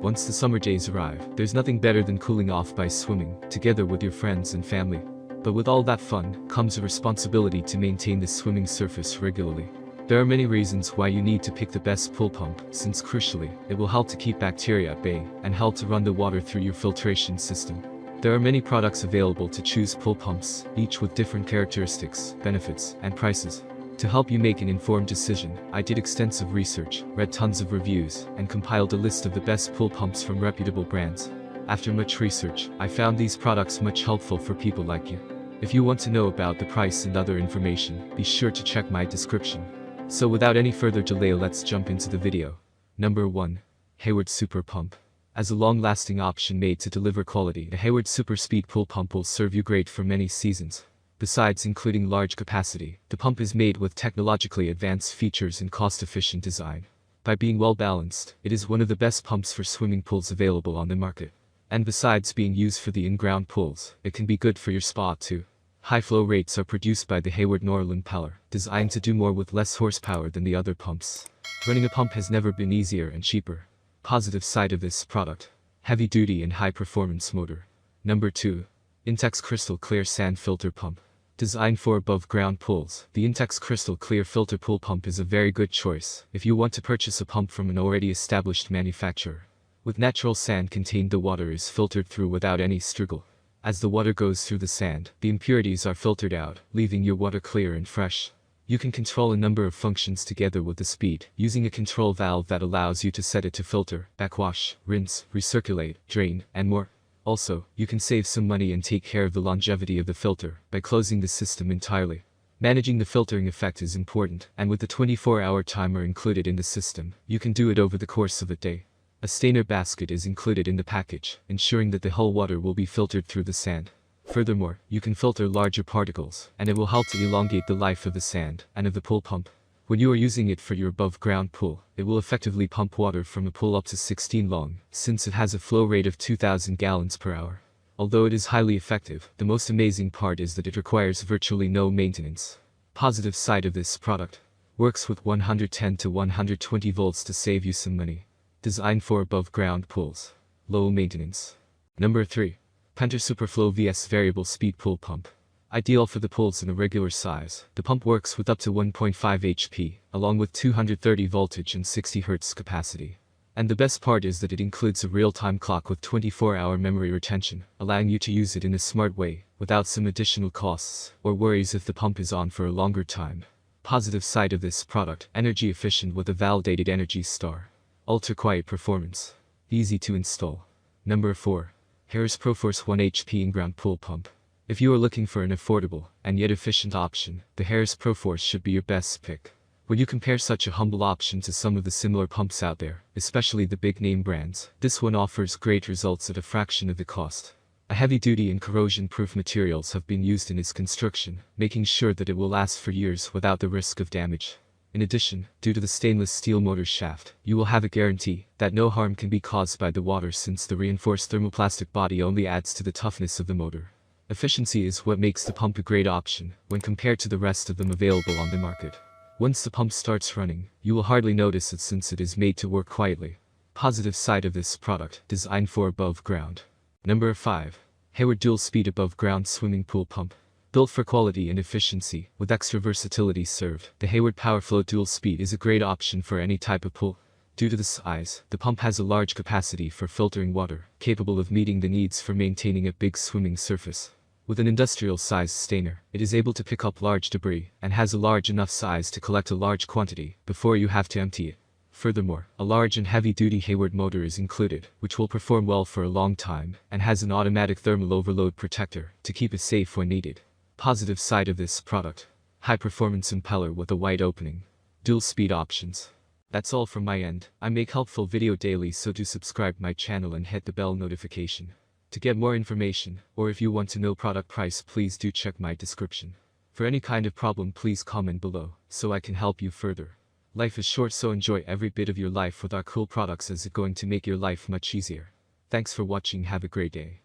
Once the summer days arrive, there's nothing better than cooling off by swimming, together with your friends and family. But with all that fun, comes a responsibility to maintain the swimming surface regularly. There are many reasons why you need to pick the best pool pump, since crucially, it will help to keep bacteria at bay, and help to run the water through your filtration system. There are many products available to choose pool pumps, each with different characteristics, benefits, and prices. To help you make an informed decision, I did extensive research, read tons of reviews, and compiled a list of the best pool pumps from reputable brands. After much research, I found these products much helpful for people like you. If you want to know about the price and other information, be sure to check my description. So without any further delay, let's jump into the video. Number 1. Hayward Super Pump. As a long-lasting option made to deliver quality, the Hayward Super Speed Pool Pump will serve you great for many seasons. Besides including large capacity, the pump is made with technologically advanced features and cost-efficient design. By being well-balanced, it is one of the best pumps for swimming pools available on the market. And besides being used for the in-ground pools, it can be good for your spa too. High flow rates are produced by the Hayward Norlin Impeller, designed to do more with less horsepower than the other pumps. Running a pump has never been easier and cheaper. Positive side of this product: heavy duty and high performance motor. Number 2. Intex Crystal Clear Sand Filter Pump. Designed for above ground pools, the Intex Crystal Clear Filter Pool Pump is a very good choice if you want to purchase a pump from an already established manufacturer. With natural sand contained, the water is filtered through without any struggle. As the water goes through the sand, the impurities are filtered out, leaving your water clear and fresh. You can control a number of functions together with the speed, using a control valve that allows you to set it to filter, backwash, rinse, recirculate, drain, and more. Also, you can save some money and take care of the longevity of the filter by closing the system entirely. Managing the filtering effect is important, and with the 24-hour timer included in the system, you can do it over the course of a day. A stainer basket is included in the package, ensuring that the whole water will be filtered through the sand. Furthermore, you can filter larger particles, and it will help to elongate the life of the sand and of the pool pump. When you are using it for your above-ground pool, it will effectively pump water from a pool up to 16 long, since it has a flow rate of 2,000 gallons per hour. Although it is highly effective, the most amazing part is that it requires virtually no maintenance. Positive side of this product: works with 110 to 120 volts to save you some money. Designed for above-ground pools. Low maintenance. Number 3. Penter Superflow VS Variable Speed Pool Pump. Ideal for the pools in a regular size, the pump works with up to 1.5 HP, along with 230 voltage and 60 Hz capacity. And the best part is that it includes a real-time clock with 24-hour memory retention, allowing you to use it in a smart way, without some additional costs, or worries if the pump is on for a longer time. Positive side of this product: energy efficient with a validated Energy Star. Ultra quiet performance. Easy to install. Number 4. Harris Proforce 1 HP In-Ground Pool Pump. If you are looking for an affordable, and yet efficient option, the Harris Proforce should be your best pick. When you compare such a humble option to some of the similar pumps out there, especially the big-name brands, this one offers great results at a fraction of the cost. A heavy-duty and corrosion-proof materials have been used in its construction, making sure that it will last for years without the risk of damage. In addition, due to the stainless steel motor shaft, you will have a guarantee that no harm can be caused by the water, since the reinforced thermoplastic body only adds to the toughness of the motor. Efficiency is what makes the pump a great option when compared to the rest of them available on the market. Once the pump starts running, you will hardly notice it, since it is made to work quietly. Positive side of this product: designed for above ground. Number 5. Hayward Dual Speed Above Ground Swimming Pool Pump. Built for quality and efficiency, with extra versatility served, the Hayward PowerFlow Dual Speed is a great option for any type of pool. Due to the size, the pump has a large capacity for filtering water, capable of meeting the needs for maintaining a big swimming surface. With an industrial-sized stainer, it is able to pick up large debris, and has a large enough size to collect a large quantity before you have to empty it. Furthermore, a large and heavy-duty Hayward motor is included, which will perform well for a long time, and has an automatic thermal overload protector to keep it safe when needed. Positive side of this product: high-performance impeller with a wide opening. Dual speed options. That's all from my end. I make helpful video daily, so do subscribe my channel and hit the bell notification. To get more information, or if you want to know product price, please do check my description. For any kind of problem, please comment below, so I can help you further. Life is short, so enjoy every bit of your life with our cool products, as it's going to make your life much easier. Thanks for watching, have a great day.